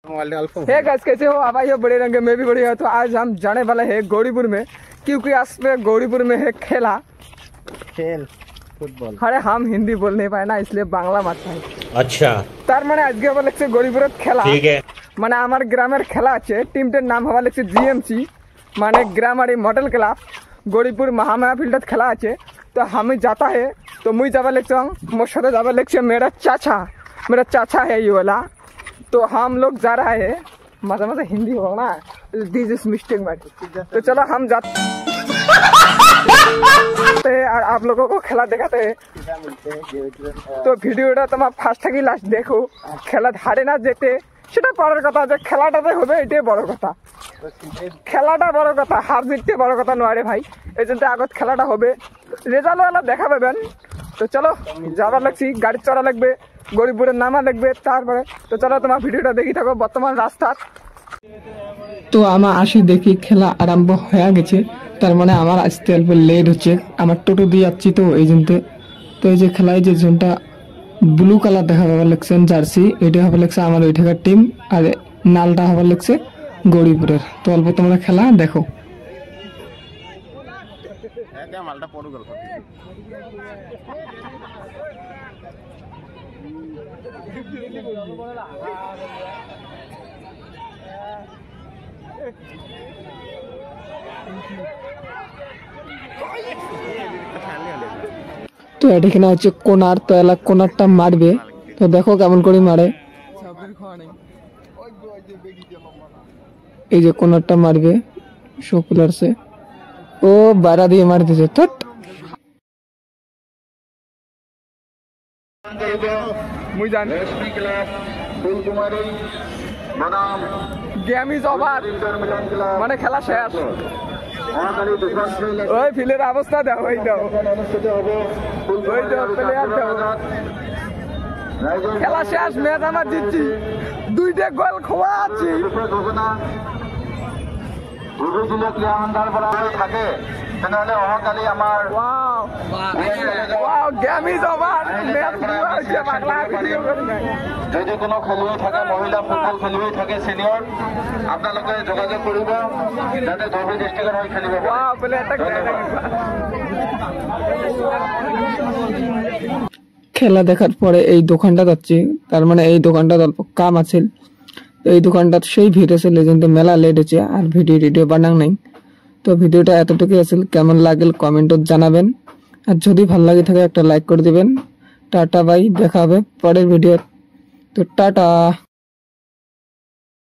Hey guys, कैसे हो आप? आई हो बड़े रंगे, मैं भी बढ़िया। तो आज हम जाने वाले हैं गौरीपुर में, क्योंकि आज में गौरीपुर में है खेल फुटबॉल। अरे हम हिंदी बोल नहीं पाए ना, इसलिए बांग्ला मारता है। अच्छा तार माने आज के हवा से गौरीपुर खेला, ठीक है। माने हमार ग्रामेर खेला আছে, টিমটার নাম হওয়া লাগছে জিএমসি, মানে গ্রামারি model club Gauripur Mahamaya field खेला আছে। तो हम जाता है, तो मुझे जावा लगता मोर साथे जावा लगছে मेरा चाचा है ये वाला। तो हम लोग जा रहा है, मजा मजा हिंदी हो ना, दिस इज मिस्टेक मैट। तो चलो हम जाते हैं और आप लोगों को खेला दिखाते हैं। तो वीडियोটা তোমার ফার্স্ট থেকে লাস্ট দেখো। খেলা হারে না যেতে সেটা বড় কথা, যে খেলাটাতে হবে এটাই বড় কথা। খেলাটা বড় কথা, হার জিততে বড় কথা নয় রে ভাই। এই জন্য আগত খেলাটা হবে, রেজাল্ট वाला দেখা পাবেন। তো চলো যাবার লাগছি, গাড়ি চড়া লাগবে, গরিবপুরের নামা লাগবে তারপরে। তো চলো তোমার ভিডিওটা দেখি থাকো বর্তমান রাস্তা। তো আমার আসি দেখি খেলা আরম্ভ হয়ে গেছে, তার মানে আমার আসতে অল্প লেট হচ্ছে, আমার টোটো দিয়ে যাচ্ছি তো এই জন্য। তো এই যে খেলায় যে জোনটা ব্লু কালার দেখা পাবার লাগছে জার্সি, এটা হবে লাগছে আমার ওইঠাকার টিম, আর নালটা হবার লাগছে গৌরীপুরের। তো অল্প তোমরা খেলা দেখো। তো এটা কিনা হচ্ছে কোনার, তো এলা কোনারটা মারবে, তো দেখো কেমন করে মারে। এই যে কোনারটা মারবে শোকুলার সে, ও বারা দিয়ে মার দিছে। তো মুই জানি গেম ইজ ওভার, মানে খেলা শেষ। ওই ফিলের অবস্থা দাও, ওই দাও, ওই দাও প্লেয়ার দাও। খেলা শেষ, ম্যাচ আমার জিতছি, 2টা গোল খোয়া আছি। যদি কোনো খেলুৱৈ থাকে, মহিলা ফুটবল খেলুৱৈ থাকে সিনিয়র, আপোনালোকে যোগাযোগ কৰিব যাতে ধুবুৰী ডিষ্ট্ৰিক্টৰ হৈ খেলিব পাৰে। খেলা দেখার পরে এই দোকানটা যাচ্ছি, তার মানে এই দোকানটা অল্প কাম আছে। এই দোকানটা সেই ভিড় আছে, লেজেন্ডে মেলা লেট হচ্ছে আর ভিডিও বানাং নাই। তো ভিডিওটা এতটুকুই আছে, কেমন লাগল কমেন্টত জানাবেন, আর যদি ভালো লাগে থাকে একটা লাইক করে দিবেন। টাটা বাই, দেখা হবে পরের ভিডিও। তো টাটা।